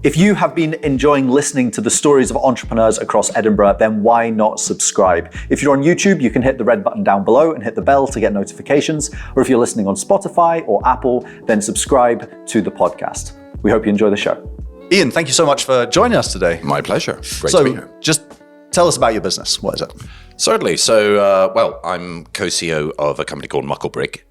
If you have been enjoying listening to the stories of entrepreneurs across Edinburgh, then why not subscribe? If you're on YouTube, you can hit the red button down below and hit the bell to get notifications. Or if you're listening on Spotify or Apple, then subscribe to the podcast. We hope you enjoy the show. Ian, thank you so much for joining us today. My pleasure. Great to be here. Just tell us about your business. What is it? Certainly. So, I'm co-CEO of a company called Muckle Brig.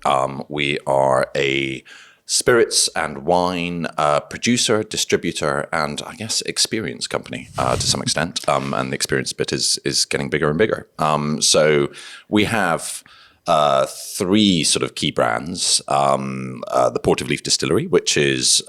We are a spirits and wine producer, distributor, and I guess experience company to some extent. And the experience bit is getting bigger and bigger. So we have three sort of key brands. The Port of Leith Distillery, which is,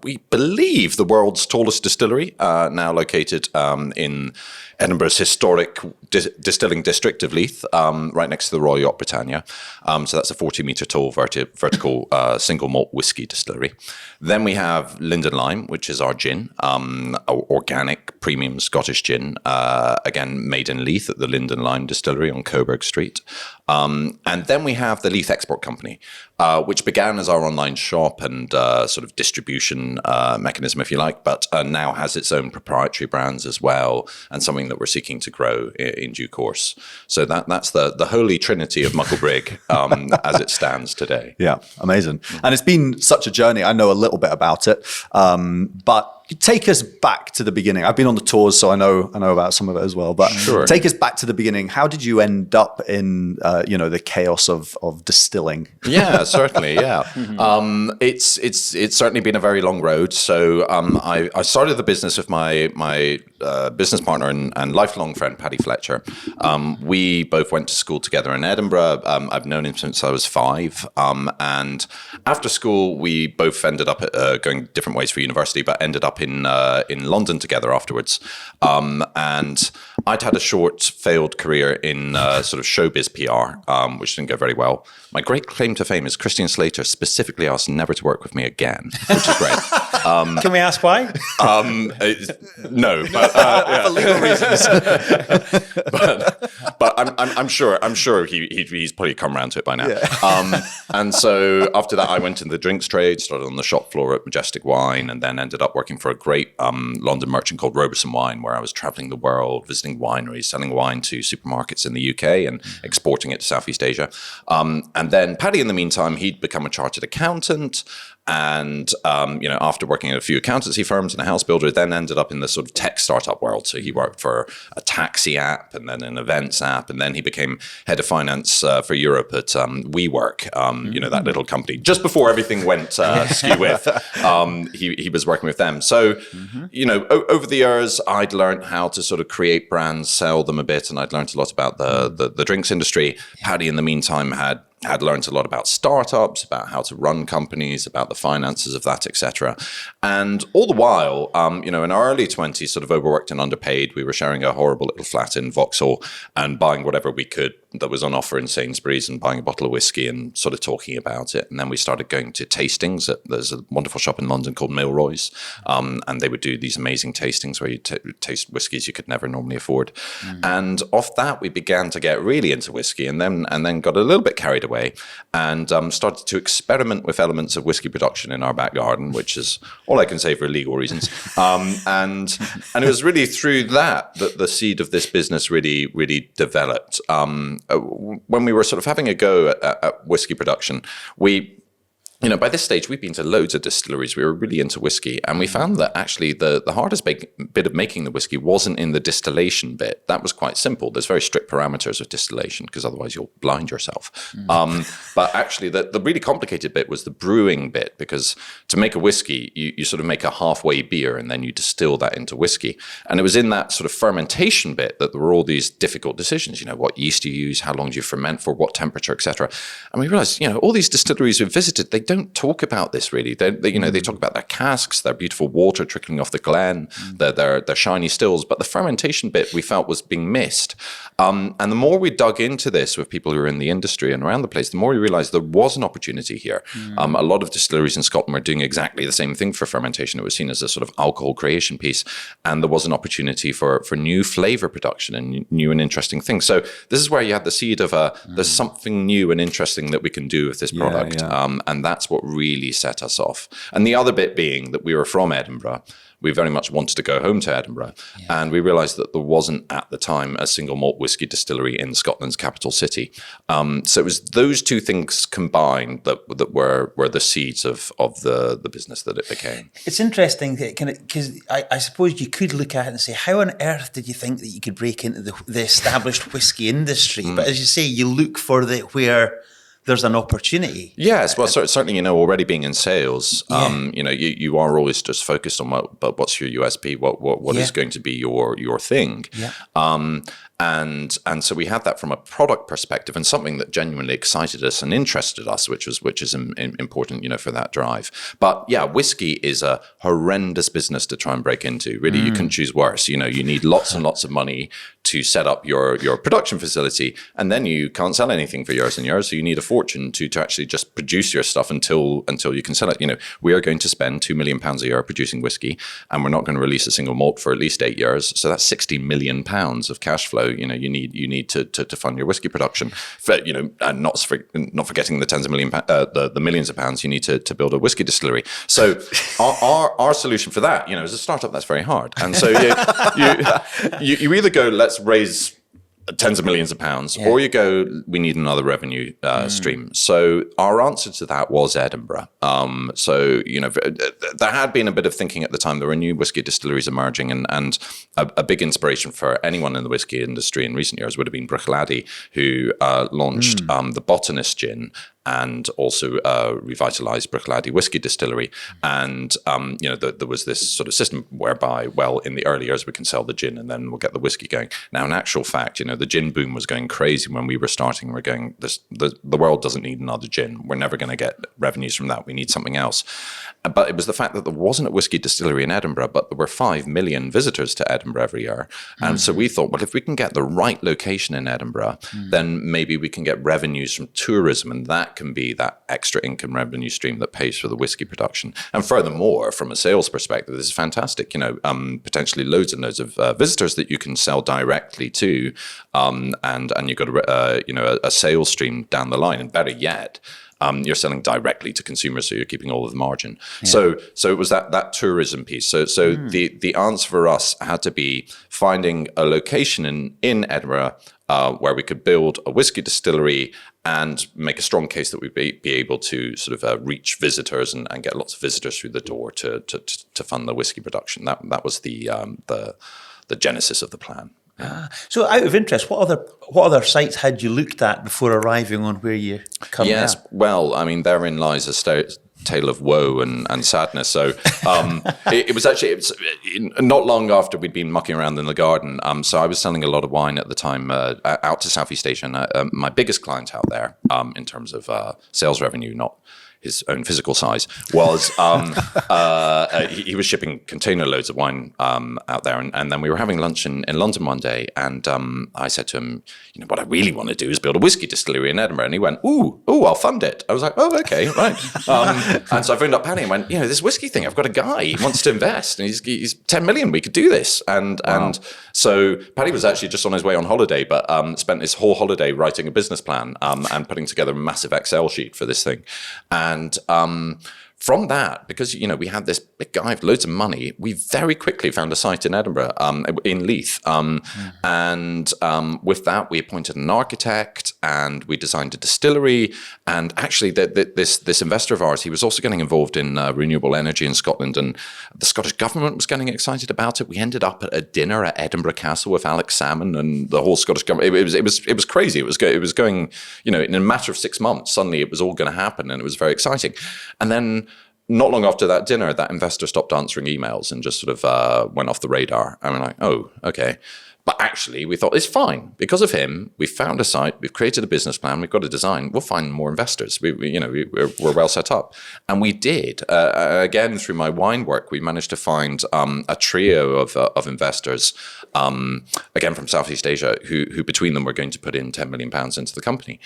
we believe, the world's tallest distillery, now located in Edinburgh's historic distilling district of Leith, right next to the Royal Yacht Britannia. So that's a 40-metre tall vertical single malt whiskey distillery. Then we have Linden Lime, which is our gin, organic premium Scottish gin, again made in Leith at the Linden Lime Distillery on Coburg Street. And then we have the Leith Export Company, which began as our online shop and sort of distribution mechanism, if you like, but now has its own proprietary brands as well, and something that we're seeking to grow in due course. So that's the holy trinity of Muckle Brig as it stands today. Yeah, amazing. And it's been such a journey. I know a little bit about it, but take us back to the beginning. I've been on the tours, so I know about some of it as well. But Sure. Take us back to the beginning. How did you end up in the chaos of distilling? Yeah, certainly. Yeah, it's certainly been a very long road. So I started the business with my business partner and lifelong friend Paddy Fletcher. We both went to school together in Edinburgh. I've known him since I was 5. And after school, we both ended up going different ways for university, but ended up in London together afterwards. And I'd had a short failed career in sort of showbiz PR, which didn't go very well. My great claim to fame is Christian Slater specifically asked never to work with me again, which is great. Can we ask why? No, but For legal reasons. but I'm sure he's probably come around to it by now. Yeah. And so after that, I went in the drinks trade, started on the shop floor at Majestic Wine, and then ended up working for a great London merchant called Roberson Wine, where I was traveling the world, visiting wineries, selling wine to supermarkets in the UK and exporting it to Southeast Asia. And then Paddy, in the meantime, he'd become a chartered accountant. And, after working at a few accountancy firms and a house builder, then ended up in the sort of tech startup world. So he worked for a taxi app and then an events app. And then he became head of finance for Europe at WeWork, that little company. Just before everything went skew with, he was working with them. So, over the years, I'd learned how to sort of create brands, sell them a bit. And I'd learned a lot about the drinks industry. Paddy, in the meantime, had learned a lot about startups, about how to run companies, about the finances of that, etc. And all the while, in our early 20s, sort of overworked and underpaid, we were sharing a horrible little flat in Vauxhall and buying whatever we could that was on offer in Sainsbury's and buying a bottle of whiskey and sort of talking about it. And then we started going to tastings. There's a wonderful shop in London called Milroy's, and they would do these amazing tastings where you taste whiskies you could never normally afford. And off that, we began to get really into whiskey and then got a little bit carried away and started to experiment with elements of whiskey production in our back garden, which is all I can say for legal reasons. And it was really through that the seed of this business really developed. When we were sort of having a go at whiskey production, by this stage, we'd been to loads of distilleries. We were really into whiskey. And we found that actually the hardest bit of making the whiskey wasn't in the distillation bit. That was quite simple. There's very strict parameters of distillation because otherwise you'll blind yourself. But actually the really complicated bit was the brewing bit, because to make a whiskey, you sort of make a halfway beer and then you distill that into whiskey. And it was in that sort of fermentation bit that there were all these difficult decisions. What yeast you use, how long do you ferment for, what temperature, etc. And we realized, all these distilleries we visited, they don't talk about this really. They talk about their casks, their beautiful water trickling off the glen, their shiny stills, but the fermentation bit we felt was being missed. And the more we dug into this with people who are in the industry and around the place, the more we realized there was an opportunity here. A lot of distilleries in Scotland were doing exactly the same thing for fermentation. It was seen as a sort of alcohol creation piece, and there was an opportunity for new flavor production and new and interesting things. So this is where you had the seed of there's something new and interesting that we can do with this product. And that's what really set us off. And the other bit being that we were from Edinburgh. We very much wanted to go home to Edinburgh. Yeah. And we realized that there wasn't at the time a single malt whiskey distillery in Scotland's capital city. So it was those two things combined that were the seeds of the business that it became. It's interesting because I suppose you could look at it and say, how on earth did you think that you could break into the established whiskey industry? But as you say, you look for where there's an opportunity. Yes, well, certainly, already being in sales, you are always just focused on what's your USP, what is going to be your thing. Yeah. And so we had that from a product perspective, and something that genuinely excited us and interested us, which is important, for that drive. But yeah, whiskey is a horrendous business to try and break into. Really, you can choose worse. You need lots and lots of money to set up your production facility, and then you can't sell anything for years and years. So you need a fortune to actually just produce your stuff until you can sell it. We are going to spend £2 million a year producing whiskey, and we're not going to release a single malt for at least 8 years. So that's £60 million of cash flow. You need to fund your whiskey production. And not forgetting the tens of millions, the millions of pounds you need to build a whiskey distillery. So our solution for that, as a startup, that's very hard. And so you either go, let's raise tens of millions of pounds, or you go, we need another revenue stream. So our answer to that was Edinburgh. There had been a bit of thinking at the time. There were new whiskey distilleries emerging, and a big inspiration for anyone in the whiskey industry in recent years would have been Bruichladdich, who launched the Botanist gin, and also revitalized Bruichladdich whiskey distillery. And, there was this sort of system whereby, well, in the early years, we can sell the gin and then we'll get the whiskey going. Now, in actual fact, the gin boom was going crazy when we were starting. We're going, the world doesn't need another gin. We're never going to get revenues from that. We need something else. But it was the fact that there wasn't a whiskey distillery in Edinburgh, but there were 5 million visitors to Edinburgh every year. And so we thought, well, if we can get the right location in Edinburgh, then maybe we can get revenues from tourism, and that can be that extra income revenue stream that pays for the whiskey production. And furthermore, from a sales perspective, this is fantastic. Potentially loads and loads of visitors that you can sell directly to, and you've got a sales stream down the line. And better yet, you're selling directly to consumers, so you're keeping all of the margin. Yeah. So it was that tourism piece. So the answer for us had to be finding a location in Edinburgh where we could build a whiskey distillery and make a strong case that we'd be able to sort of reach visitors and get lots of visitors through the door to fund the whiskey production. That was the genesis of the plan. So out of interest, what other sites had you looked at before arriving on where you come now? Yes, well, therein lies a tale of woe and sadness. So it was not long after we'd been mucking around in the garden. So I was selling a lot of wine at the time out to Southeast Asia. And my biggest client out there in terms of sales revenue, not his own physical size, was he was shipping container loads of wine out there. And then we were having lunch in London one day, and I said to him, what I really want to do is build a whiskey distillery in Edinburgh. And he went, ooh, I'll fund it. I was like, oh, okay, right. And so I phoned up Paddy and went, this whiskey thing, I've got a guy, he wants to invest, and he's 10 million, we could do this. And so Paddy was actually just on his way on holiday, but spent his whole holiday writing a business plan and putting together a massive Excel sheet for this thing. And from that, because we had this big guy with loads of money, we very quickly found a site in Edinburgh, in Leith, and with that we appointed an architect and we designed a distillery. And actually, this investor of ours, he was also getting involved in renewable energy in Scotland, and the Scottish government was getting excited about it. We ended up at a dinner at Edinburgh Castle with Alex Salmon and the whole Scottish government. It was crazy. It was going, in a matter of 6 months, suddenly it was all going to happen, and it was very exciting. And then not long after that dinner, that investor stopped answering emails and just sort of went off the radar. And we're like, oh, okay. But actually, we thought it's fine. Because of him, we found a site, we've created a business plan, we've got a design, we'll find more investors. We're well set up. And we did. Again, through my wine work, we managed to find a trio of investors, again from Southeast Asia, who between them were going to put in £10 million into the company.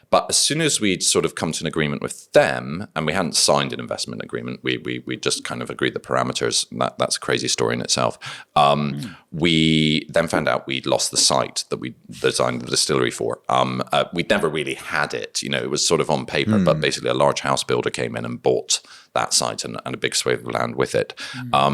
But as soon as we'd sort of come to an agreement with them, and we hadn't signed an investment agreement, we just kind of agreed the parameters. That's a crazy story in itself. We then found out we'd lost the site that we designed the distillery for. We'd never really had it. It was sort of on paper, but basically a large house builder came in and bought that site and a big swathe of land with it.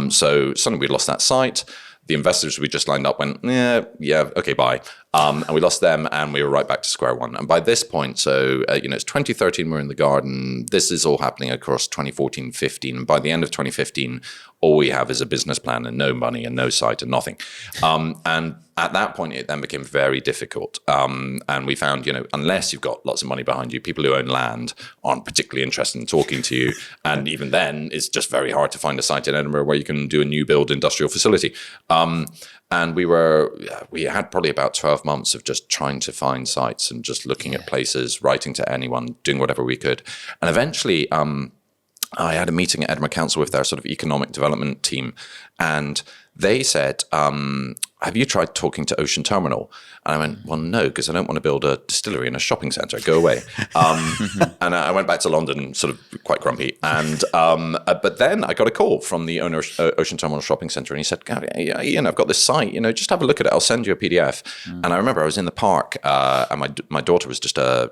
So suddenly we lost that site. The investors we just lined up went, yeah, okay, bye. And we lost them, and we were right back to square one. And by this point, so, it's 2013, we're in the garden. This is all happening across 2014, 15. And by the end of 2015, all we have is a business plan and no money and no site and nothing. And at that point, it then became very difficult. And we found, unless you've got lots of money behind you, people who own land aren't particularly interested in talking to you. And even then, it's just very hard to find a site in Edinburgh where you can do a new build industrial facility. And we had probably about 12 months of just trying to find sites and just looking at places, writing to anyone, doing whatever we could. And eventually, I had a meeting at Edinburgh Council with their sort of economic development team, and they said, have you tried talking to Ocean Terminal? And I went, well, no, because I don't want to build a distillery in a shopping centre. Go away. And I went back to London sort of quite grumpy. And but then I got a call from the owner of Ocean Terminal Shopping Centre, and he said, Ian, I've got this site, just have a look at it. I'll send you a PDF. And I remember I was in the park, and my daughter was just a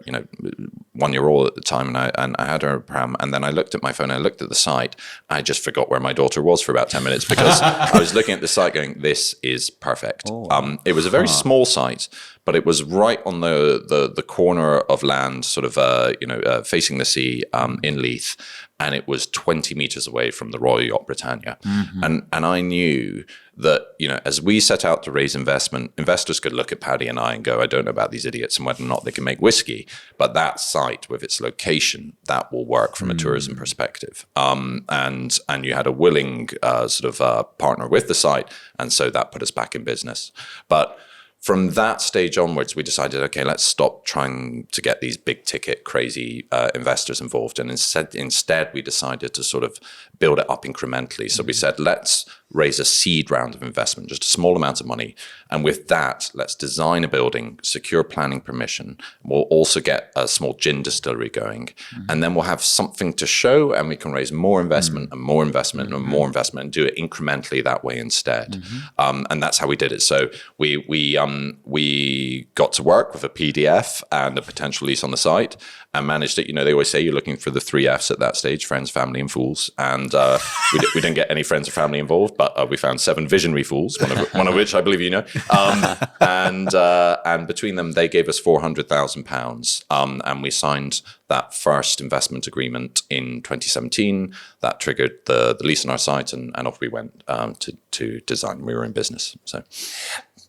1-year-old at the time, and I had her pram. And then I looked at my phone, and I looked at the site. I just forgot where my daughter was for about 10 minutes because I was looking at the site going, this is perfect. It was a very small site, but it was right on the corner of land, sort of facing the sea in Leith, and it was 20 meters away from the Royal Yacht Britannia. And I knew that as we set out to raise investment, investors could look at Paddy and I and go, I don't know about these idiots and whether or not they can make whiskey, but that site with its location, that will work from a tourism perspective. And you had a willing partner with the site, and so that put us back in business. But from that stage onwards, we decided, okay, let's stop trying to get these big ticket, crazy investors involved. And instead, we decided to sort of build it up incrementally. So we said, let's raise a seed round of investment, just a small amount of money. And with that, let's design a building, secure planning permission. We'll also get a small gin distillery going. And then we'll have something to show, and we can raise more investment and more investment and more investment and do it incrementally that way instead. And that's how we did it. So we got to work with a PDF and a potential lease on the site and managed it. They always say you're looking for the 3 Fs at that stage: friends, family, and fools. And we didn't get any friends or family involved, but we found 7 visionary fools, one of which I believe you know. And between them, they gave us £400,000. And we signed that first investment agreement in 2017. That triggered the lease on our site, and off we went to design. We were in business.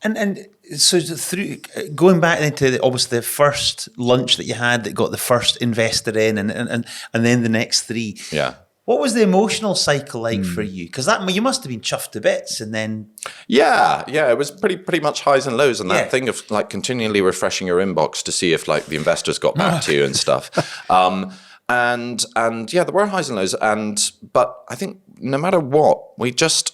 And so through going back into obviously the first lunch that you had that got the first investor in, and then the next 3. Yeah. What was the emotional cycle like for you? Because you must have been chuffed to bits, and then yeah, it was pretty much highs and lows, and that thing of like continually refreshing your inbox to see if like the investors got back to you and stuff. And yeah, there were highs and lows, but I think no matter what, we just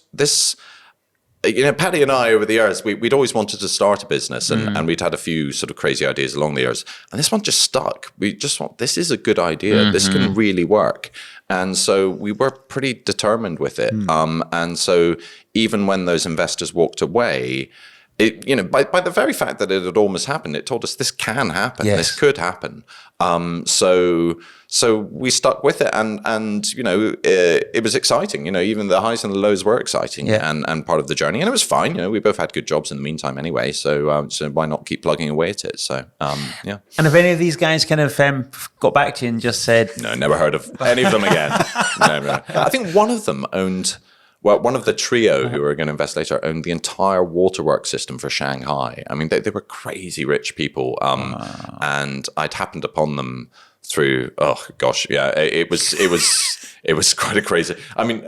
Paddy and I over the years, we'd always wanted to start a business, and we'd had a few sort of crazy ideas along the years, and this one just stuck. We just this is a good idea. This can really work. And so we were pretty determined with it. And so even when those investors walked away, by the very fact that it had almost happened, it told us this can happen. Yes. This could happen. So we stuck with it, and it was exciting. Even the highs and the lows were exciting, and part of the journey. And it was fine. We both had good jobs in the meantime anyway. So why not keep plugging away at it? So yeah. And have any of these guys kind of got back to you and just said, no, never heard of any of them again? No. I think one of them owned. Well, one of the trio who were going to invest later owned the entire waterworks system for Shanghai. I mean, they were crazy rich people, and I'd happened upon them through. Oh gosh, yeah, it was quite a crazy. I mean,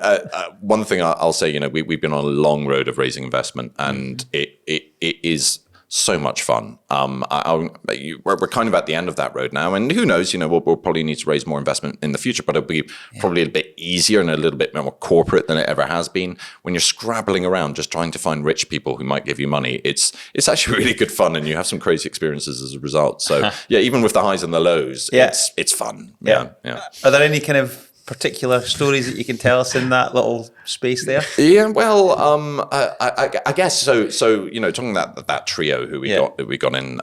one thing I'll say, we've been on a long road of raising investment, and it is so much fun. We're kind of at the end of that road now, and who knows? We'll probably need to raise more investment in the future, but it'll be probably a bit easier and a little bit more corporate than it ever has been. When you're scrabbling around just trying to find rich people who might give you money, it's actually really good fun, and you have some crazy experiences as a result. So even with the highs and the lows, it's fun. Yeah. Are there any kind of particular stories that you can tell us in that little space there? Yeah, well, I guess so. Talking about that trio who we got in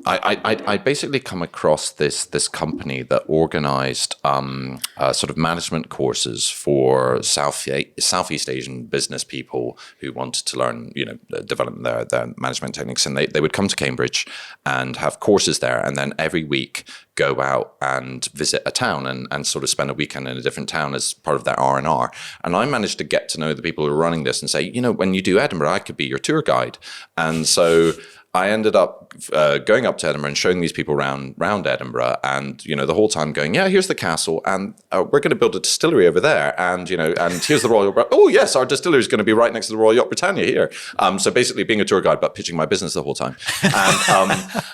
I basically come across this company that organised sort of management courses for Southeast Asian business people who wanted to learn, develop their management techniques, and they would come to Cambridge and have courses there, and then every week go out and visit a town and sort of spend a weekend in a different town as part of their R&R. And I managed to get to know the people who are running this and say, when you do Edinburgh, I could be your tour guide. And so I ended up going up to Edinburgh and showing these people around Edinburgh, and the whole time going, here's the castle, and we're going to build a distillery over there, and and here's the Royal. Oh yes, our distillery is going to be right next to the Royal Yacht Britannia here. So basically, being a tour guide but pitching my business the whole time.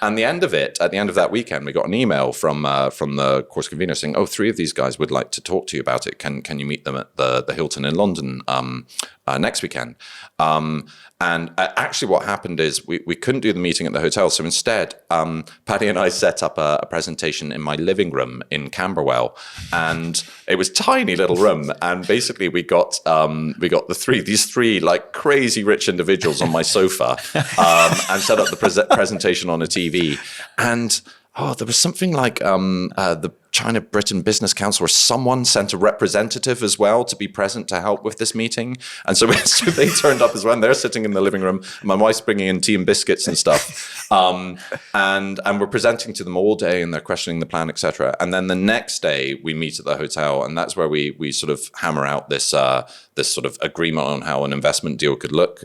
And the end of it, at the end of that weekend, we got an email from the course convener saying, 3 of these guys would like to talk to you about it. Can you meet them at the Hilton in London next weekend? And actually what happened is we couldn't do the meeting at the hotel. So instead, Paddy and I set up a presentation in my living room in Camberwell. And it was a tiny little room. And basically we got these three like crazy rich individuals on my sofa and set up the presentation on a TV. And there was something like the China-Britain Business Council or someone sent a representative as well to be present to help with this meeting. And so they turned up as well. And they're sitting in the living room. My wife's bringing in tea and biscuits and stuff. And we're presenting to them all day, and they're questioning the plan, etc. And then the next day we meet at the hotel, and that's where we sort of hammer out this sort of agreement on how an investment deal could look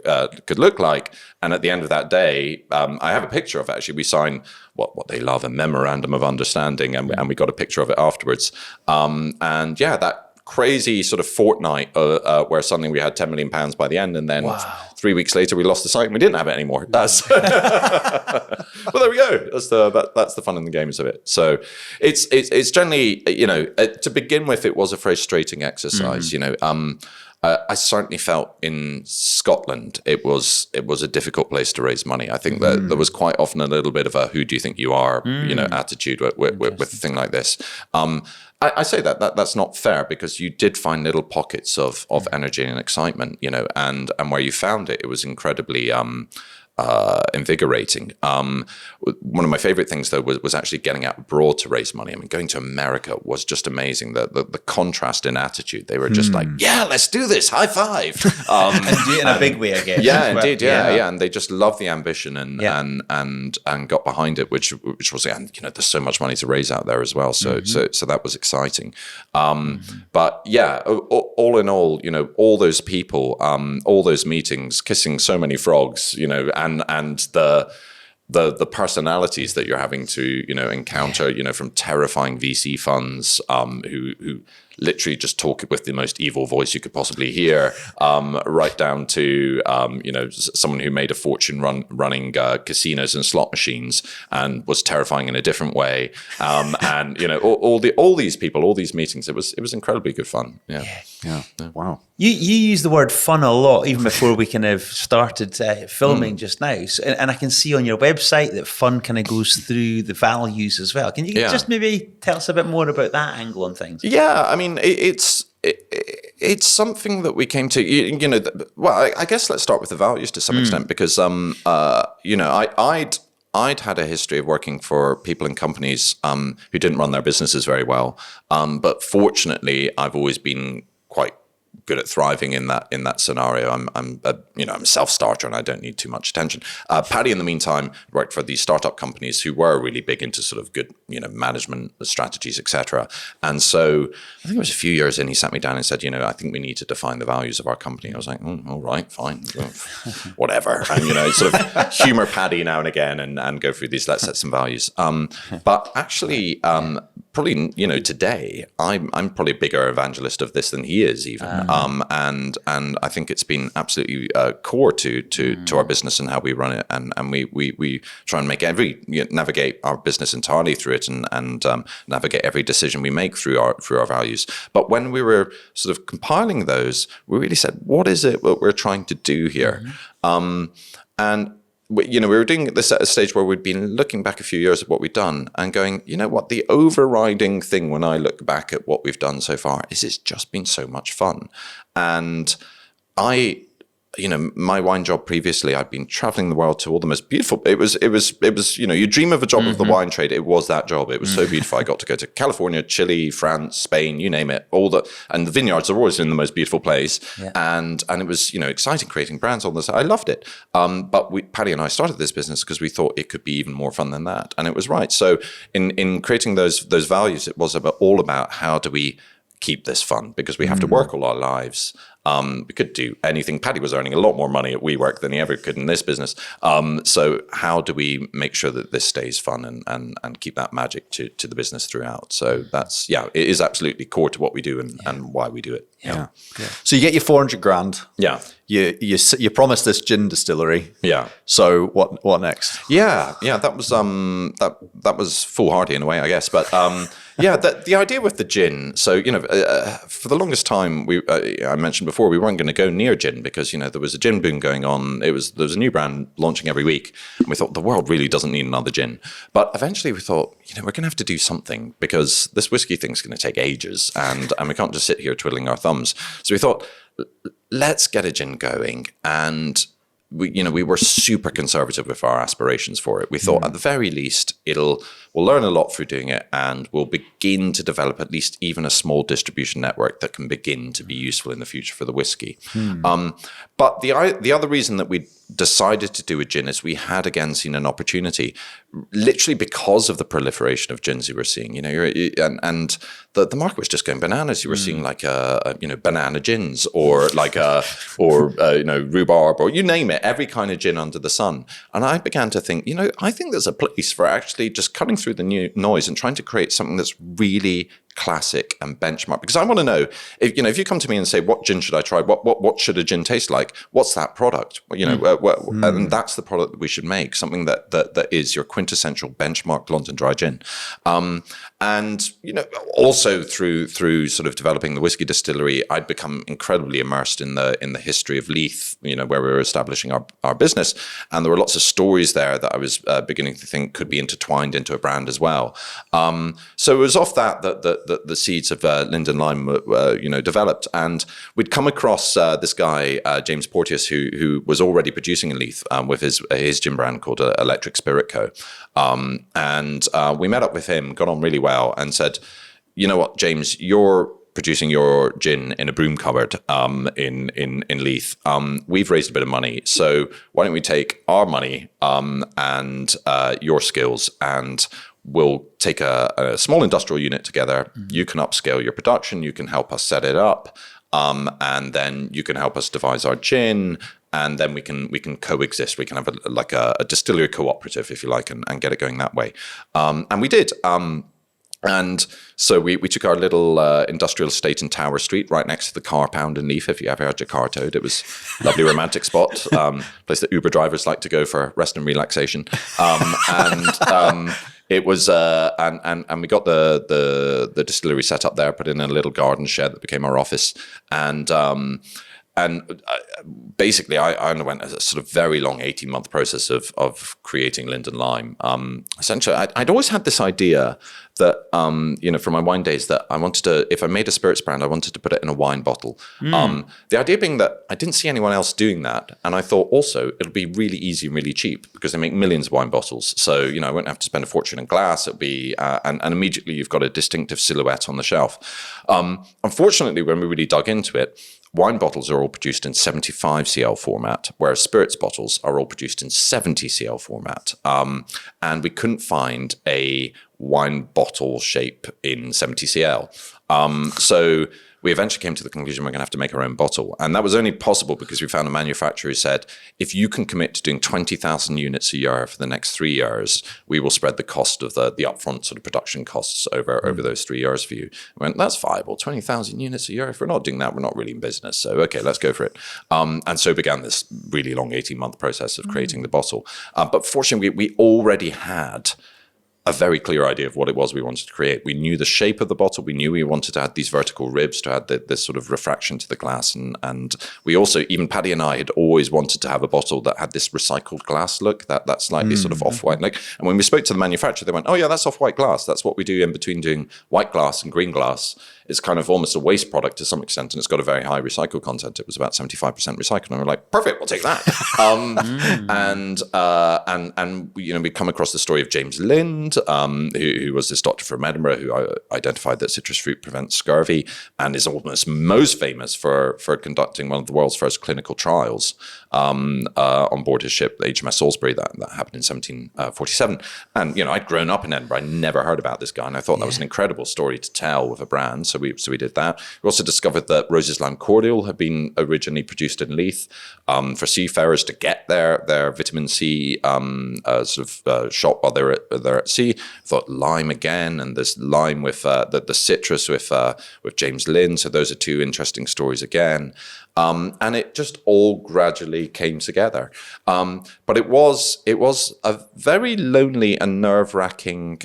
like. And at the end of that day, I have a picture of it, actually. We sign what they love, a memorandum of understanding, and we got a picture of it afterwards. That crazy sort of fortnight where suddenly we had £10 million by the end, and then 3 weeks later we lost the site and we didn't have it anymore. Well, there we go. That's the fun in the games of it. So it's generally, to begin with, it was a frustrating exercise. I certainly felt in Scotland it was a difficult place to raise money. I think that there was quite often a little bit of a "who do you think you are" attitude with a thing like this. I say that's not fair, because you did find little pockets of energy and excitement, and where you found it was incredibly invigorating. One of my favorite things, though, was actually getting out abroad to raise money. I mean, going to America was just amazing. The contrast in attitude. They were just like, yeah, let's do this. High five. And do it in a big way, I guess. Yeah, indeed. Yeah. And they just loved the ambition and got behind it, which was, there's so much money to raise out there as well. So that was exciting. But yeah, all in all, all those people, all those meetings, kissing so many frogs, and the personalities that you're having to encounter, from terrifying VC funds who literally just talk with the most evil voice you could possibly hear, right down to someone who made a fortune running casinos and slot machines and was terrifying in a different way, and all these people, all these meetings. It was incredibly good fun. Yeah. Wow. You use the word fun a lot, even before we kind of started filming just now. So, and I can see on your website that fun kind of goes through the values as well. Can you just maybe tell us a bit more about that angle on things? Yeah, I mean, it's something that we came to. Well, I guess let's start with the values to some extent, because I'd had a history of working for people and companies who didn't run their businesses very well, but fortunately, I've always been quite good at thriving in that scenario. I'm a self-starter and I don't need too much attention. Paddy, in the meantime, worked for these startup companies who were really big into sort of good, management strategies, etc. And so I think it was a few years in, he sat me down and said, I think we need to define the values of our company. I was like, all right, fine, whatever. And, sort of humor Paddy now and again and go through these, let's set some values. But actually, probably, today I'm probably a bigger evangelist of this than he is even. And I think it's been absolutely core to our business and how we run it. And we try and make navigate our business entirely through it and navigate every decision we make through our values. But when we were sort of compiling those, we really said, what is it that we're trying to do here? And we were doing this at a stage where we'd been looking back a few years at what we'd done and going, you know what, the overriding thing when I look back at what we've done so far is it's just been so much fun. And my wine job previously, I'd been traveling the world to all the most beautiful. It was, you dream of a job of the wine trade. It was that job. It was so beautiful. I got to go to California, Chile, France, Spain, you name it. And the vineyards are always in the most beautiful place. Yeah. And it was, exciting creating brands on this. I loved it. But Paddy and I started this business because we thought it could be even more fun than that. And it was right. So in creating those values, it was all about how do we keep this fun, because we have to work all our lives. We could do anything. Paddy was earning a lot more money at WeWork than he ever could in this business. So how do we make sure that this stays fun and keep that magic to the business throughout? So that's, it is absolutely core to what we do and why we do it. Yeah. So you get your 400 grand. Yeah. You promised this gin distillery. Yeah. So what next? Yeah. That was that was foolhardy in a way, I guess. But the idea with the gin. So for the longest time, I mentioned before, we weren't going to go near gin because there was a gin boom going on. There was a new brand launching every week, and we thought the world really doesn't need another gin. But eventually, we thought we're going to have to do something because this whiskey thing's going to take ages, and we can't just sit here twiddling our thumbs. So we thought, let's get a gin going. And we were super conservative with our aspirations for it. We thought at the very least we'll learn a lot through doing it, and we'll begin to develop at least even a small distribution network that can begin to be useful in the future for the whiskey. But the other reason that we decided to do a gin is we had again seen an opportunity, literally because of the proliferation of gins you were seeing. And the market was just going bananas. You were seeing like banana gins or rhubarb or you name it, every kind of gin under the sun. And I began to think, I think there's a place for actually just cutting through the new noise and trying to create something that's really classic and benchmark. Because I want to know if you come to me and say, what gin should I try? What should a gin taste like? What's that product? And that's the product that we should make, something that is your quintessential benchmark London dry gin. And also through sort of developing the whiskey distillery, I'd become incredibly immersed in the history of Leith, where we were establishing our business, and there were lots of stories there that I was beginning to think could be intertwined into a brand as well. So it was off that the seeds of Linden Lime developed, and we'd come across this guy James Porteous who was already producing in Leith with his gin brand called Electric Spirit Co. And we met up with him, got on really well, and said, you know what, James, you're producing your gin in a broom cupboard in Leith. We've raised a bit of money, so why don't we take our money and your skills, and we'll take a small industrial unit together. You can upscale your production, you can help us set it up, and then you can help us devise our gin, and then we can coexist. We can have a distillery cooperative, if you like, and get it going that way. And we did. And so we took our little industrial estate in Tower Street, right next to the car pound in Leith, if you ever had your car towed. It was a lovely romantic spot, place that Uber drivers like to go for rest and relaxation. It was, and we got the distillery set up there, put in a little garden shed that became our office, and basically, I underwent a sort of very long 18-month process of creating Linden Lime. Essentially, I'd always had this idea that, from my wine days, that I wanted to, if I made a spirits brand, I wanted to put it in a wine bottle. The idea being that I didn't see anyone else doing that. And I thought also it'll be really easy and really cheap because they make millions of wine bottles. So, I won't have to spend a fortune in glass. It'll be, and immediately you've got a distinctive silhouette on the shelf. Unfortunately, when we really dug into it, wine bottles are all produced in 75 cl format, whereas spirits bottles are all produced in 70 cl format. And we couldn't find a wine bottle shape in 70 cl. So we eventually came to the conclusion we're going to have to make our own bottle. And that was only possible because we found a manufacturer who said, if you can commit to doing 20,000 units a year for the next 3 years, we will spread the cost of the upfront sort of production costs over those 3 years for you. We went, that's viable, 20,000 units a year. If we're not doing that, we're not really in business. So, okay, let's go for it. And so began this really long 18-month process of creating the bottle. But fortunately, we already had a very clear idea of what it was we wanted to create. We knew the shape of the bottle. We knew we wanted to add these vertical ribs to add this sort of refraction to the glass. And we also, even Paddy and I had always wanted to have a bottle that had this recycled glass look, that slightly sort of off-white look. And when we spoke to the manufacturer, they went, oh yeah, that's off-white glass. That's what we do in between doing white glass and green glass. It's kind of almost a waste product to some extent, and it's got a very high recycled content. It was about 75% recycled, and we're like, perfect, we'll take that. And you know, we come across the story of James Lind, who was this doctor from Edinburgh who identified that citrus fruit prevents scurvy, and is almost most famous for conducting one of the world's first clinical trials on board his ship, the HMS Salisbury, that happened in 1747. And you know, I'd grown up in Edinburgh, I never heard about this guy, and I thought that was an incredible story to tell with a brand. So we did that. We also discovered that Rose's Lime Cordial had been originally produced in Leith for seafarers to get their vitamin C shot while they're at sea. Thought lime again, and this lime with the citrus with James Lind. So those are two interesting stories again. And it just all gradually came together. But it was a very lonely and nerve-wracking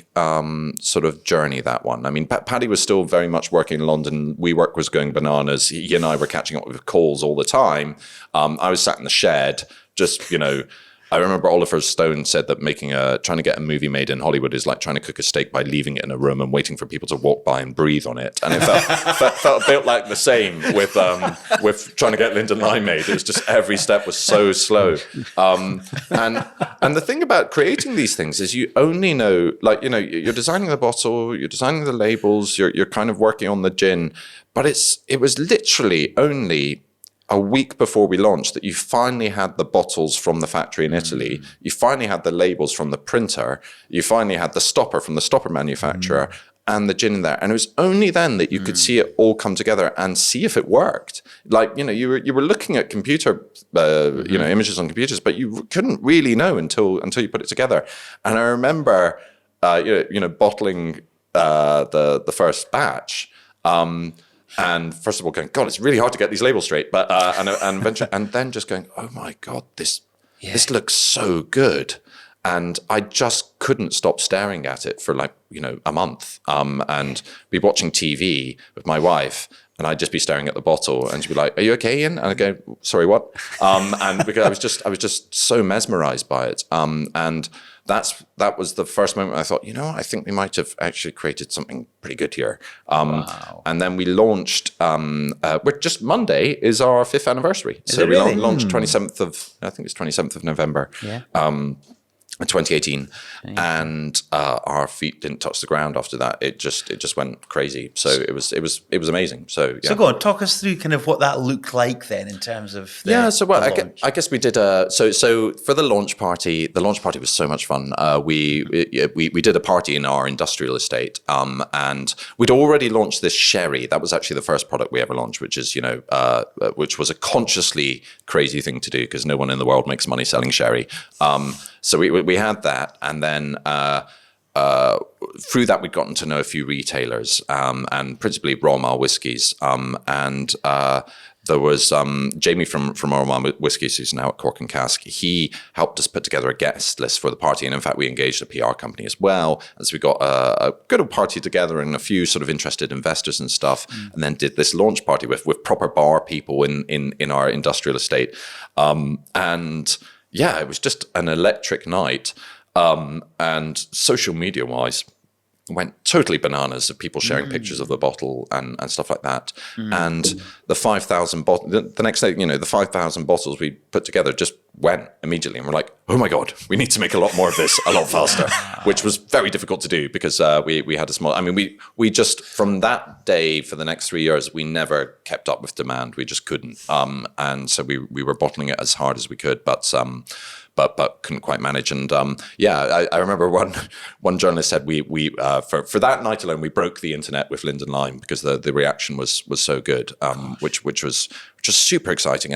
sort of journey, that one. I mean, Paddy was still very much working in London. WeWork was going bananas. He and I were catching up with calls all the time. I was sat in the shed, just, you know, I remember Oliver Stone said that trying to get a movie made in Hollywood is like trying to cook a steak by leaving it in a room and waiting for people to walk by and breathe on it. And it felt a bit like the same with trying to get Linden Lime made. It was just every step was so slow. And the thing about creating these things is you only know, like, you know, you're designing the bottle, you're designing the labels, you're kind of working on the gin, but it was literally only a week before we launched that you finally had the bottles from the factory in Italy, you finally had the labels from the printer, you finally had the stopper from the stopper manufacturer, and the gin in there. And it was only then that you could see it all come together and see if it worked. Like, you know, you were looking at computer, you know, images on computers, but you couldn't really know until you put it together. And I remember, you know, bottling the first batch. And first of all, going, God, it's really hard to get these labels straight. But and then just going, oh my God, this looks so good. And I just couldn't stop staring at it for, like, you know, a month. And be watching TV with my wife, and I'd just be staring at the bottle, and she'd be like, "Are you okay, Ian?" And I'd go, "Sorry, what?" And because I was just so mesmerized by it. And that was the first moment I thought, you know, I think we might have actually created something pretty good here. Wow. And then we launched. Just Monday is our 5th anniversary, so we launched 27th of November. Yeah. 2018, and our feet didn't touch the ground after that. It just went crazy. So it was amazing. So yeah. So go on, talk us through kind of what that looked like then in terms of I guess we did so for the launch party. The launch party was so much fun. We did a party in our industrial estate, and we'd already launched this sherry. That was actually the first product we ever launched, which is, you know, which was a consciously crazy thing to do because no one in the world makes money selling sherry. So we had that, and then through that we'd gotten to know a few retailers, and principally Royal Mile Whiskies, and there was Jamie from Royal Mile Whiskies, who's now at Cork and Cask. He helped us put together a guest list for the party, and in fact we engaged a PR company as well. And so we got a good old party together and a few sort of interested investors and stuff, and then did this launch party with proper bar people in our industrial estate, and yeah, it was just an electric night. And social media wise, went totally bananas of people sharing pictures of the bottle and stuff like that. And the 5,000 bottles, the next day, you know, the 5,000 bottles we put together just went immediately, and we're like, oh my God, we need to make a lot more of this a lot faster, which was very difficult to do because we had a small, I mean, we just, from that day for the next 3 years, we never kept up with demand. We just couldn't. And so we were bottling it as hard as we could, but couldn't quite manage. And I remember one journalist said we for that night alone, we broke the internet with Linden Lime because the reaction was so good, which was just super exciting.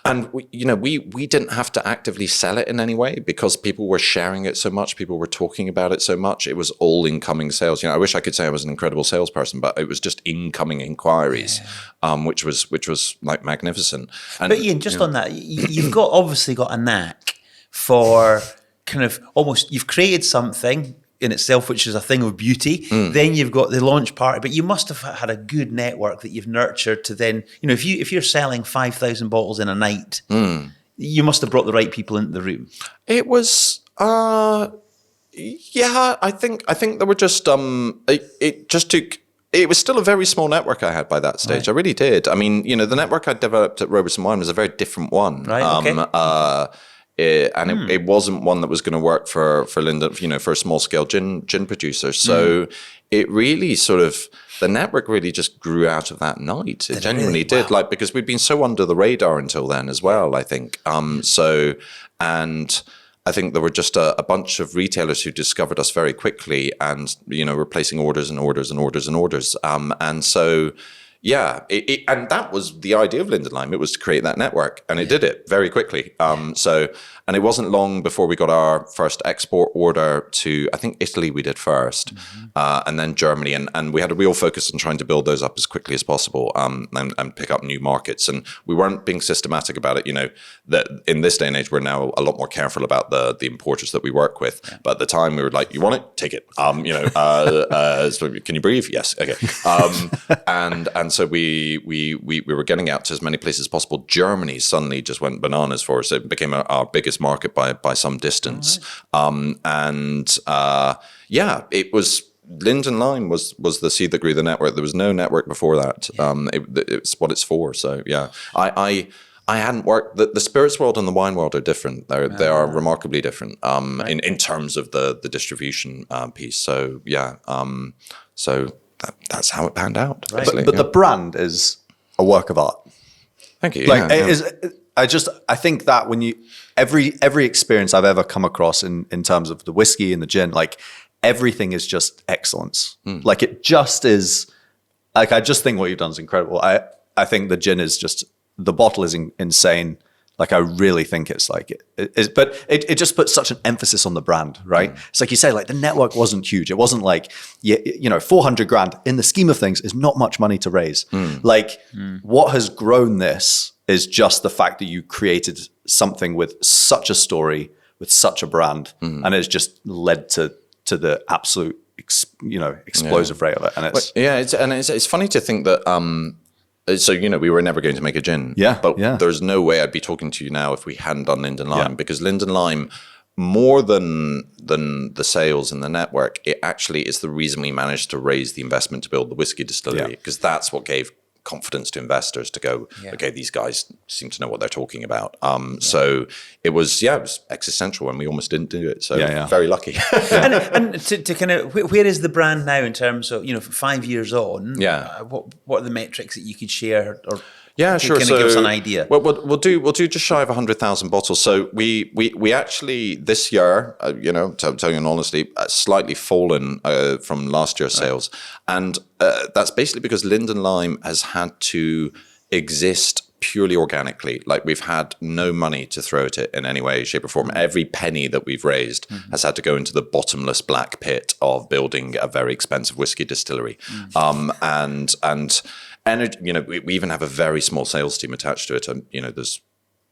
And we didn't have to actively sell it in any way because people were sharing it so much. People were talking about it so much. It was all incoming sales. I wish I could say I was an incredible salesperson, but it was just incoming inquiries, which was like magnificent. And, but Ian, just on that, you've obviously got a knack for kind of almost, you've created something in itself, which is a thing of beauty. Then you've got the launch party, but you must have had a good network that you've nurtured to then, if you're selling 5,000 bottles in a night, you must have brought the right people into the room. It was, I think there were just, it was still a very small network I had by that stage. Right. I really did. I mean, the network I developed at Robertson Wine was a very different one. Right, okay. It wasn't one that was going to work for Linden, for a small scale gin producer. So it really the network really just grew out of that night. It genuinely did, because we'd been so under the radar until then as well, I think. And I think there were just a bunch of retailers who discovered us very quickly and, were placing orders and orders and orders and orders. And so, and that was the idea of Linden Lime. It was to create that network, and it did it very quickly. And it wasn't long before we got our first export order to, I think, Italy we did first, and then Germany. And we had a real focus on trying to build those up as quickly as possible, and pick up new markets. And we weren't being systematic about it. That in this day and age, we're now a lot more careful about the importers that we work with. Yeah. But at the time, we were like, you want it? Take it. So can you breathe? Yes. Okay. And so we were getting out to as many places as possible. Germany suddenly just went bananas for us. It became our biggest market by some distance. Right. It was Linden Lime was the seed that grew the network. There was no network before that. It's what it's for. So I hadn't worked. The spirits world and the wine world are different. They are remarkably different in terms of the distribution piece. So so that's how it panned out. Right. But the brand is a work of art. Thank you. It is. I think that when you every experience I've ever come across in terms of the whiskey and the gin, everything is just excellence. It just is. I just think what you've done is incredible. I think the gin is just, the bottle is insane. I really think it's but it just puts such an emphasis on the brand, right? It's like you say, the network wasn't huge. It wasn't 400 grand in the scheme of things is not much money to raise. What has grown this is just the fact that you created something with such a story, with such a brand, and it's just led to the absolute, explosive rate of it. And it's funny to think that. So, we were never going to make a gin. But there's no way I'd be talking to you now if we hadn't done Linden Lime, because Linden Lime, more than the sales and the network, it actually is the reason we managed to raise the investment to build the whiskey distillery, because that's what gave confidence to investors to go, okay, these guys seem to know what they're talking about. So it was existential, and we almost didn't do it. So very lucky. and to kind of, where is the brand now in terms of, 5 years on? What are the metrics that you could share or? Yeah, sure. Kind of give us an idea. Well, we'll do just shy of 100,000 bottles. So we actually this year, tell you in honesty, slightly fallen from last year's sales, and that's basically because Linden Lime has had to exist purely organically. We've had no money to throw at it in any way, shape, or form. Every penny that we've raised has had to go into the bottomless black pit of building a very expensive whiskey distillery, And we even have a very small sales team attached to it.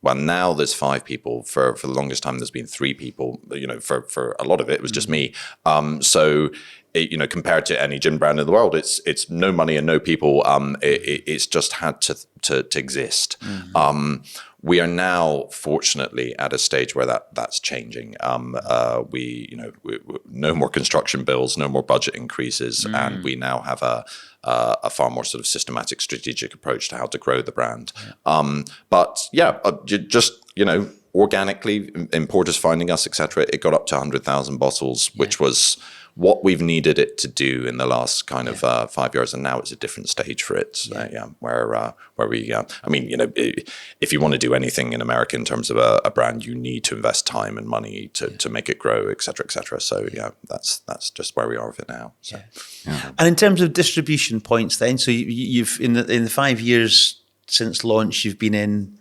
Now there's 5 people. For the longest time, there's been 3 people. For a lot of it was just me. So compared to any gin brand in the world, it's no money and no people. It's just had to exist. We are now, fortunately, at a stage where that's changing. We no more construction bills, no more budget increases, and we now have a far more sort of systematic, strategic approach to how to grow the brand. Organically, importers finding us, etc. It got up to 100,000 bottles, which was what we've needed it to do in the last kind of 5 years, and now it's a different stage for it. Where we, if you want to do anything in America in terms of a brand, you need to invest time and money to make it grow, etc., etc. So that's just where we are with it now. So. And in terms of distribution points, then, so you've in the 5 years since launch, you've been in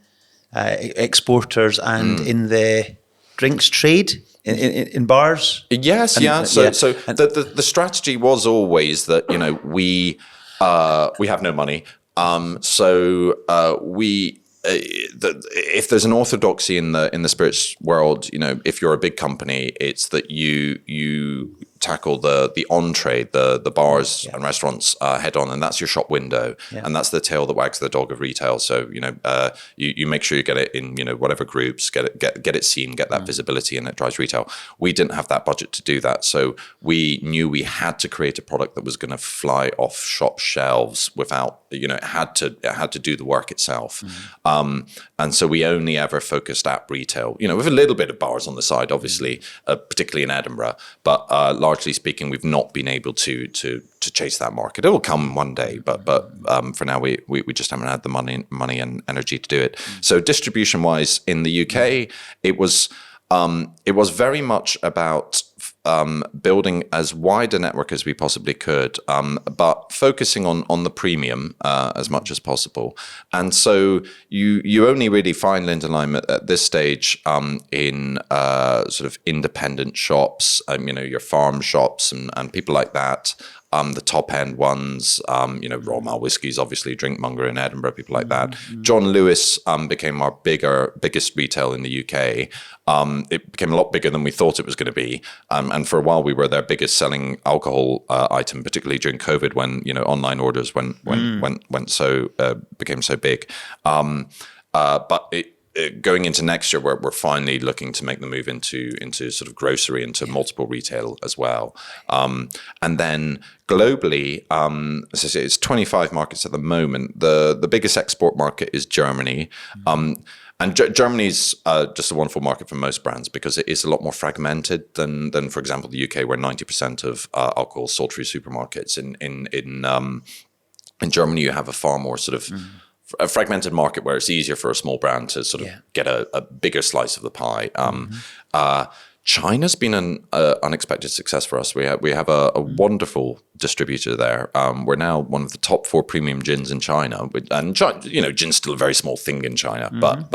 exporters and in the drinks trade. In bars? Yes, So the strategy was always that we have no money, if there's an orthodoxy in the spirits world, if you're a big company, it's that you tackle the on-trade, the bars and restaurants head on, and that's your shop window, and that's the tail that wags the dog of retail. So you make sure you get it in whatever groups, get it seen, get that visibility, and it drives retail. We didn't have that budget to do that, so we knew we had to create a product that was going to fly off shop shelves without it had to do the work itself. And so we only ever focused at retail, with a little bit of bars on the side, obviously, particularly in Edinburgh, but largely speaking, we've not been able to chase that market. It will come one day, but for now, we just haven't had the money and energy to do it. So distribution-wise, in the UK, it was very much about building as wide a network as we possibly could, but focusing on the premium as much as possible. And so you only really find Linden Lime at this stage in sort of independent shops, your farm shops and people like that. The top end ones, Royal Mile Whiskies, obviously, Drinkmonger in Edinburgh, people like that. John Lewis became our biggest retail in the UK. It became a lot bigger than we thought it was going to be. And for a while, we were their biggest selling alcohol item, particularly during COVID, when online orders became so big. But going into next year, we're finally looking to make the move into sort of grocery, into multiple retail as well. And then globally, as I say, it's 25 markets at the moment. The biggest export market is Germany. And Germany's just a wonderful market for most brands because it is a lot more fragmented than for example, the UK, where 90% of alcohol is sold through supermarkets. In Germany, you have a far more sort of a fragmented market where it's easier for a small brand to sort of get a bigger slice of the pie. China's been an unexpected success for us. We have a wonderful distributor there. We're now one of the top 4 premium gins in China. And gin's still a very small thing in China, but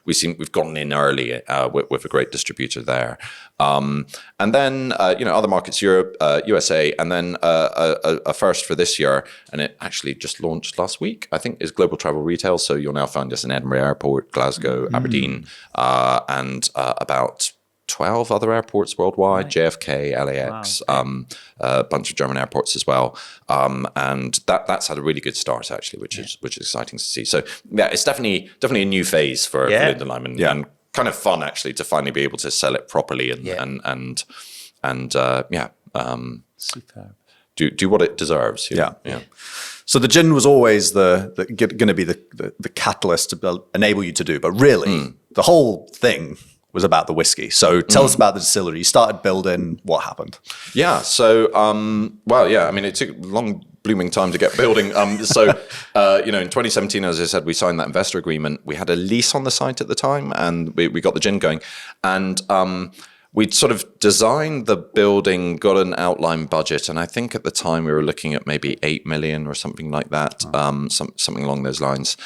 we've gotten in early with a great distributor there. And then other markets, Europe, USA, and then a first for this year, and it actually just launched last week, I think, is Global Travel Retail. So you'll now find us in Edinburgh Airport, Glasgow, Aberdeen, and about 12 other airports worldwide, JFK, LAX, a bunch of German airports as well. And that's had a really good start, actually, which is exciting to see. So it's definitely a new phase for Linden Lime, and kind of fun, actually, to finally be able to sell it properly and Superb. Do what it deserves. Yeah. So the gin was always going to be the catalyst to enable you to do, but really the whole thing was about the whiskey. So tell us about the distillery. You started building. What happened? Yeah. So, it took a long blooming time to get building. In 2017, as I said, we signed that investor agreement. We had a lease on the site at the time, and we got the gin going. And we'd sort of designed the building, got an outline budget, and I think at the time we were looking at maybe 8 million or something like that, something along those lines.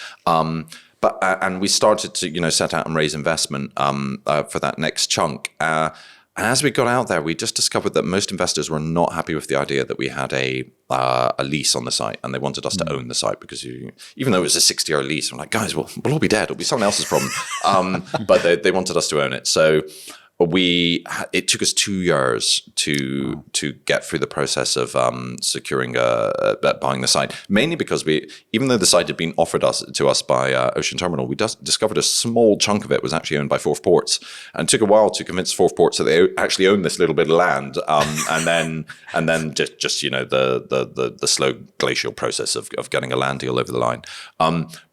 And we started to, set out and raise investment for that next chunk. And as we got out there, we just discovered that most investors were not happy with the idea that we had a lease on the site, and they wanted us to own the site because even though it was a 60-year lease, I'm like, guys, we'll all be dead. It'll be someone else's problem. But they wanted us to own it. So it took us 2 years to get through the process of securing buying the site. Mainly because even though the site had been offered to us by Ocean Terminal, we discovered a small chunk of it was actually owned by Forth Ports, and it took a while to convince Forth Ports that they actually owned this little bit of land. And then just the slow glacial process of getting a land deal over the line.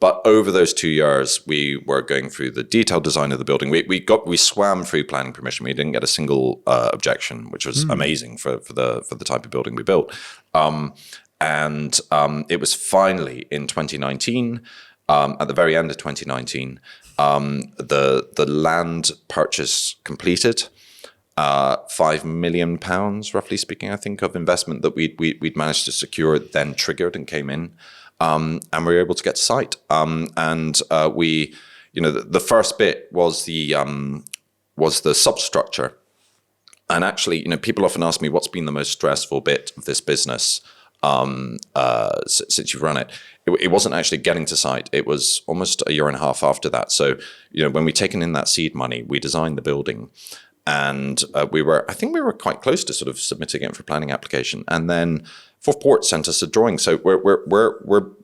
But over those 2 years, we were going through the detailed design of the building. We swam through planning permission. We didn't get a single objection, which was amazing for the type of building we built. And it was finally in 2019, at the very end of 2019, the land purchase completed. £5 million, roughly speaking, I think, of investment that we'd managed to secure then triggered and came in, and we were able to get to site. The first bit was the substructure. And actually, people often ask me what's been the most stressful bit of this business since you've run it. It wasn't actually getting to site. It was almost a year and a half after that. So, when we'd taken in that seed money, we designed the building, and we were quite close to sort of submitting it for planning application. And then Forth Port sent us a drawing. So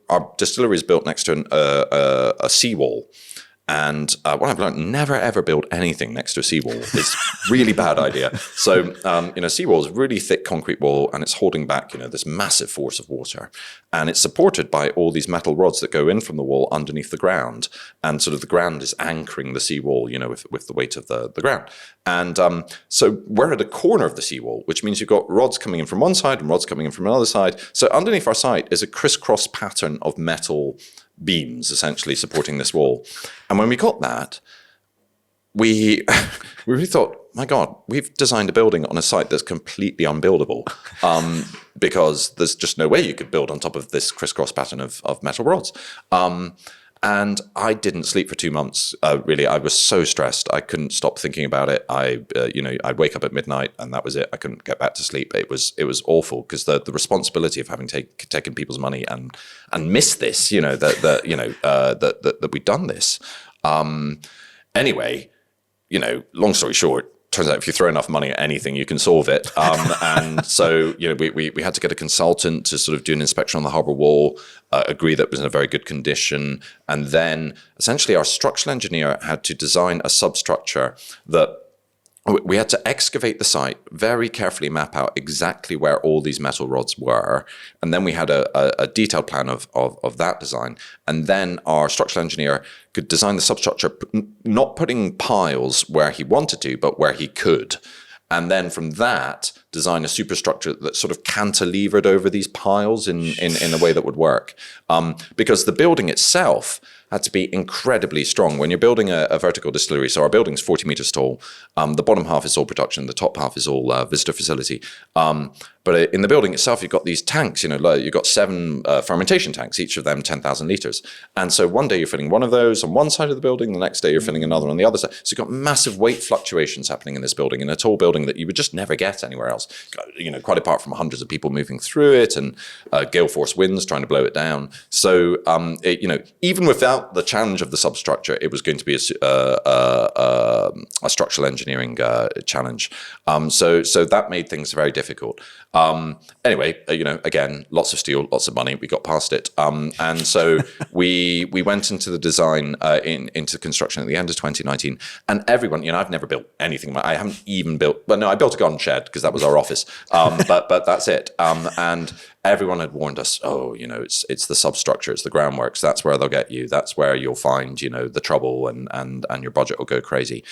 our distillery is built next to a seawall. And what I've learned, never ever build anything next to a seawall. It's really bad idea. So, seawall is a really thick concrete wall, and it's holding back, this massive force of water. And it's supported by all these metal rods that go in from the wall underneath the ground. And sort of the ground is anchoring the seawall, with the weight of the ground. And so we're at a corner of the seawall, which means you've got rods coming in from one side and rods coming in from another side. So underneath our site is a crisscross pattern of metal beams essentially supporting this wall. And when we got that, we really thought, my God, we've designed a building on a site that's completely unbuildable, because there's just no way you could build on top of this crisscross pattern of metal rods. And I didn't sleep for 2 months. Really, I was so stressed. I couldn't stop thinking about it. I'd wake up at midnight, and that was it. I couldn't get back to sleep. It was awful, because the responsibility of having taken people's money and missed this, that we'd done this. Anyway, long story short, turns out if you throw enough money at anything, you can solve it. And so, we had to get a consultant to sort of do an inspection on the harbour wall, agree that it was in a very good condition. And then essentially our structural engineer had to design a substructure that we had to excavate the site, very carefully map out exactly where all these metal rods were. And then we had a detailed plan of that design. And then our structural engineer could design the substructure, not putting piles where he wanted to, but where he could. And then from that, design a superstructure that sort of cantilevered over these piles in a way that would work. Because the building itself had to be incredibly strong. When you're building a vertical distillery, so our building's 40 meters tall, the bottom half is all production, the top half is all visitor facility. But in the building itself, you've got these tanks, you've got 7 fermentation tanks, each of them 10,000 liters. And so one day you're filling one of those on one side of the building, the next day you're filling another on the other side. So you've got massive weight fluctuations happening in this building, in a tall building that you would just never get anywhere else. Quite apart from hundreds of people moving through it and gale force winds trying to blow it down. So, even without the challenge of the substructure, it was going to be a structural engineering challenge. So that made things very difficult. Anyway, again, lots of steel, lots of money. We got past it. And so we went into the design, into construction at the end of 2019. And everyone, I've never built anything. I haven't even I built a garden shed because that was our office. But that's it. And everyone had warned us, it's the substructure, it's the groundworks. That's where they'll get you. That's where you'll find, the trouble and your budget will go crazy.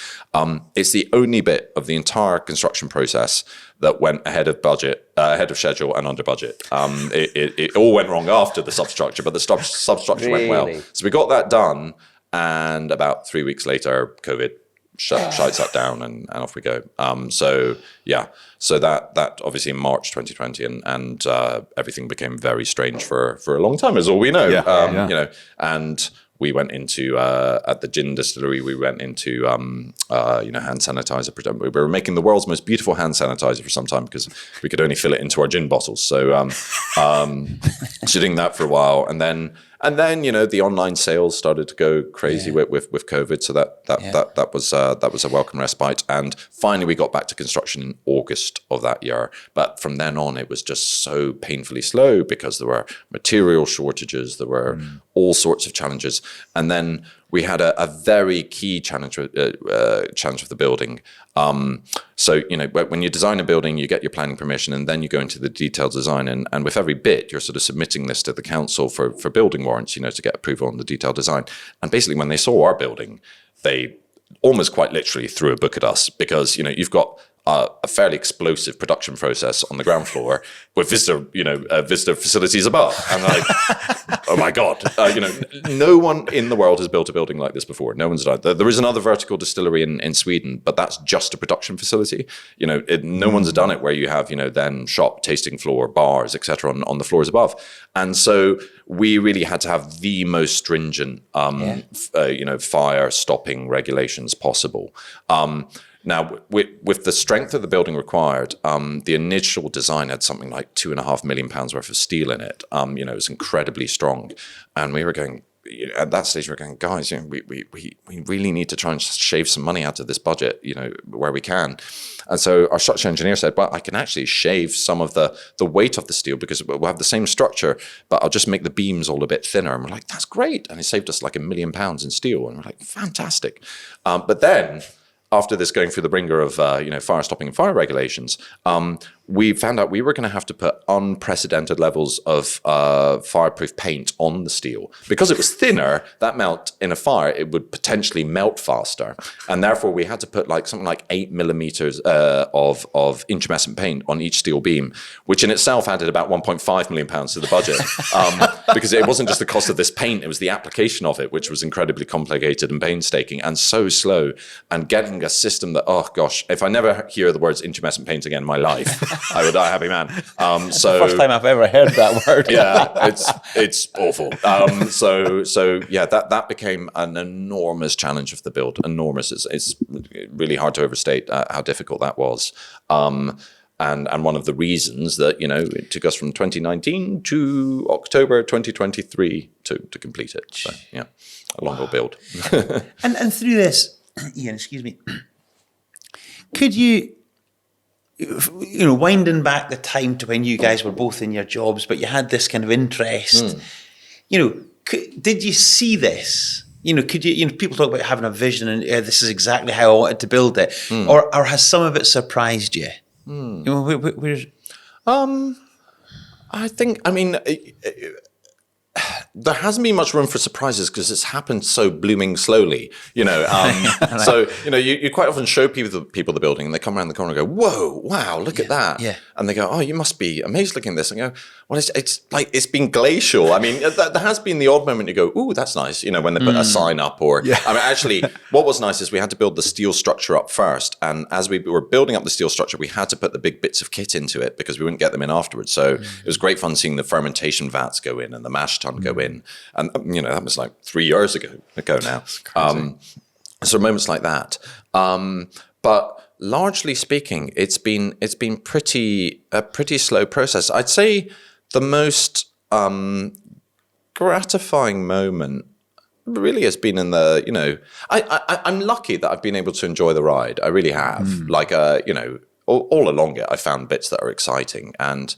It's the only bit of the entire construction process that went ahead of budget, ahead of schedule, and under budget. It all went wrong after the substructure, but the substructure went well. So we got that done, and about 3 weeks later, COVID shut down, and off we go. So that obviously in March 2020, and everything became very strange for a long time, is all we know. And we went into at the gin distillery. We went into hand sanitizer. We were making the world's most beautiful hand sanitizer for some time because we could only fill it into our gin bottles. So doing that for a while, and then And then, the online sales started to go crazy with COVID. So that was a welcome respite. And finally, we got back to construction in August of that year. But from then on, it was just so painfully slow because there were material shortages. There were all sorts of challenges. And then we had a very key challenge with the building. So, when you design a building, you get your planning permission and then you go into the detailed design. And with every bit, you're sort of submitting this to the council for building warrants, to get approval on the detailed design. And basically, when they saw our building, they almost quite literally threw a book at us because, you've got a fairly explosive production process on the ground floor with visitor facilities above. And like, oh my God, no one in the world has built a building like this before. No one's done it. There is another vertical distillery in Sweden, but that's just a production facility. No one's done it where you have, then shop, tasting floor, bars, etc. on the floors above. And so we really had to have the most stringent, fire stopping regulations possible. Now, with the strength of the building required, the initial design had something like £2.5 million worth of steel in it. It was incredibly strong. And we were going, at that stage, we were going, guys, we really need to try and shave some money out of this budget, where we can. And so our structural engineer said, well, I can actually shave some of the weight of the steel because we'll have the same structure, but I'll just make the beams all a bit thinner. And we're like, that's great. And he saved us like £1 million in steel. And we're like, fantastic. But then, after this going through the ringer of fire stopping and fire regulations, we found out we were going to have to put unprecedented levels of fireproof paint on the steel. Because it was thinner, that meant in a fire, it would potentially melt faster. And therefore, we had to put something like 8 millimeters of intumescent paint on each steel beam, which in itself added about £1.5 million to the budget. Because it wasn't just the cost of this paint, it was the application of it, which was incredibly complicated and painstaking and so slow. And getting a system that, oh gosh, if I never hear the words intumescent paint again in my life, I would die a happy man. It's the first time I've ever heard that word. Yeah, it's awful. That became an enormous challenge of the build. Enormous. It's really hard to overstate how difficult that was. And one of the reasons that, it took us from 2019 to October 2023 to complete it. So, yeah, a long old build. and through this, Ian, excuse me, could you, winding back the time to when you guys were both in your jobs, but you had this kind of interest, did you see this? Could you, people talk about having a vision and this is exactly how I wanted to build it, or has some of it surprised you? There hasn't been much room for surprises because it's happened so blooming slowly, So, you quite often show people the building and they come around the corner and go, whoa, wow, look at that. Yeah. And they go, oh, you must be amazed looking at this. And go, well, it's like, it's been glacial. I mean, there has been the odd moment you go, ooh, that's nice, when they put a sign up or, actually, what was nice is we had to build the steel structure up first. And as we were building up the steel structure, we had to put the big bits of kit into it because we wouldn't get them in afterwards. So it was great fun seeing the fermentation vats go in and the mash tun go in. And, that was like 3 years ago now. So moments like that. But largely speaking, it's been a pretty slow process. I'd say the most gratifying moment really has been in the, I'm lucky that I've been able to enjoy the ride. I really have. All along it, I found bits that are exciting. And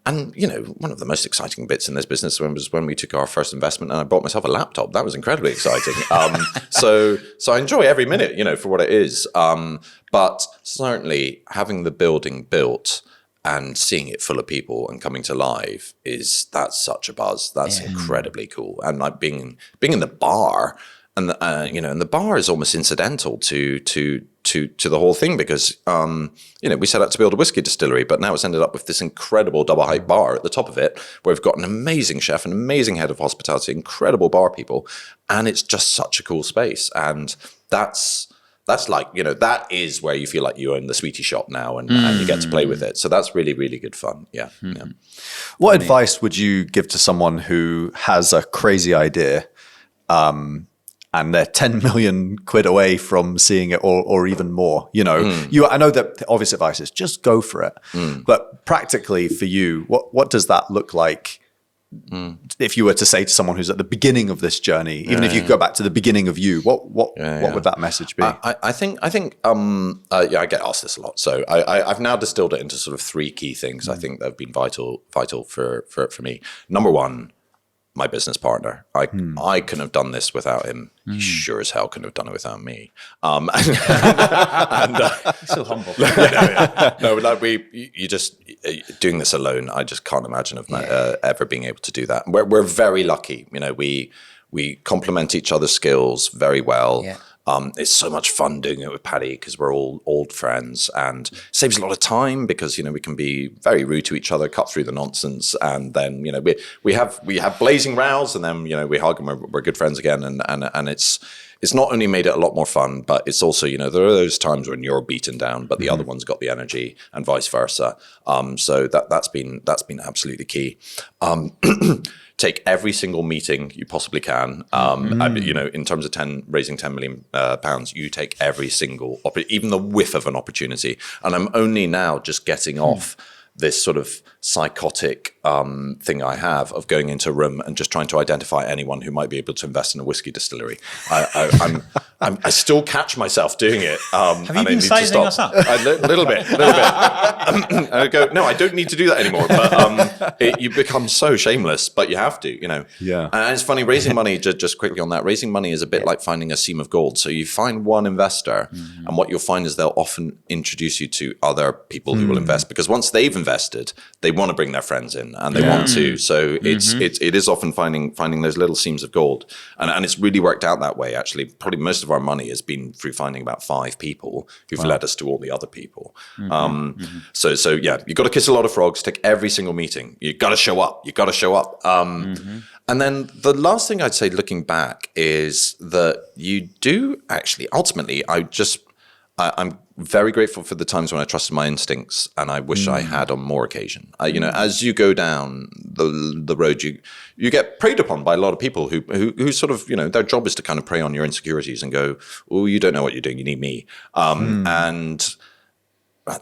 one of the most exciting bits in this business was when we took our first investment and I bought myself a laptop. That was incredibly exciting. So I enjoy every minute, for what it is. But certainly having the building built and seeing it full of people and coming to life that's such a buzz. That's incredibly cool. And like being in the bar and and the bar is almost incidental to the whole thing because we set out to build a whiskey distillery, but now it's ended up with this incredible double height bar at the top of it, where we've got an amazing chef, an amazing head of hospitality, incredible bar people, and it's just such a cool space. And that's like that is where you feel like you own the sweetie shop now, and you get to play with it. So that's really, really good fun. Yeah. Yeah. What advice would you give to someone who has a crazy idea? And they're 10 million quid away from seeing it or even more, I know that the obvious advice is just go for it. But practically for you, what does that look like if you were to say to someone who's at the beginning of this journey, even if you go back to the beginning of you, what would that message be? I think I get asked this a lot. So I've now distilled it into sort of 3 key things I think that have been vital for me. Number one, my business partner. I couldn't have done this without him. He sure as hell couldn't have done it without me. And So humble. No, like you just doing this alone. I just can't imagine of ever being able to do that. We're very lucky. You know, we complement each other's skills very well. Yeah. It's so much fun doing it with Paddy because we're all old friends, and saves a lot of time because, you know, we can be very rude to each other, cut through the nonsense, and then, you know, we have blazing rows, and then, you know, we hug and we're good friends again, and it's not only made it a lot more fun, but it's also, you know, there are those times when you're beaten down, but the other one's got the energy, and vice versa. So that's been absolutely key. Take every single meeting you possibly can. You know, in terms of raising £10 million, you take every single, even the whiff of an opportunity. And I'm only now just getting off this sort of psychotic thing I have of going into a room and just trying to identify anyone who might be able to invest in a whiskey distillery. I still catch myself doing it. Have you been sizing us up? A little bit. I go, no, I don't need to do that anymore. But you become so shameless, but you have to, you know. Yeah. And it's funny, raising money, just quickly on that, raising money is a bit like finding a seam of gold. So you find one investor, and what you'll find is they'll often introduce you to other people who will invest, because once they've invested, they want to bring their friends in, and they want to. So it is often finding those little seams of gold, and it's really worked out that way. Actually, probably most of our money has been through finding about 5 people who've led us to all the other people. So yeah, you've got to kiss a lot of frogs. Take every single meeting. You got to show up. And then the last thing I'd say, looking back, is that you do actually ultimately. I'm very grateful for the times when I trusted my instincts, and I wish I had on more occasion. You know, as you go down the road, you get preyed upon by a lot of people who sort of, you know, their job is to kind of prey on your insecurities and go, "Oh, you don't know what you're doing. You need me." And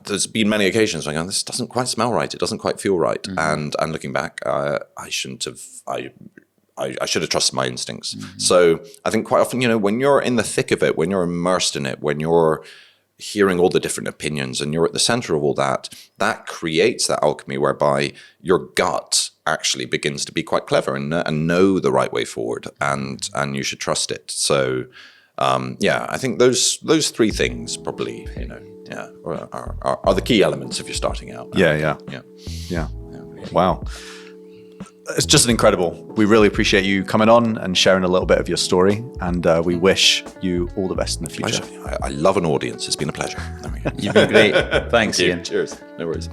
there's been many occasions when I go, "This doesn't quite smell right. It doesn't quite feel right." And looking back, I shouldn't have. I should have trusted my instincts. So I think quite often, you know, when you're in the thick of it, when you're immersed in it, when you're hearing all the different opinions and you're at the center of all that, that creates that alchemy whereby your gut actually begins to be quite clever and know the right way forward, and you should trust it. So I think those 3 things probably, you know, are the key elements if you're starting out. Yeah. Wow. It's just incredible. We really appreciate you coming on and sharing a little bit of your story, and we wish you all the best in the future. I love an audience. It's been a pleasure. You've been great. Thanks, Ian. Cheers. No worries.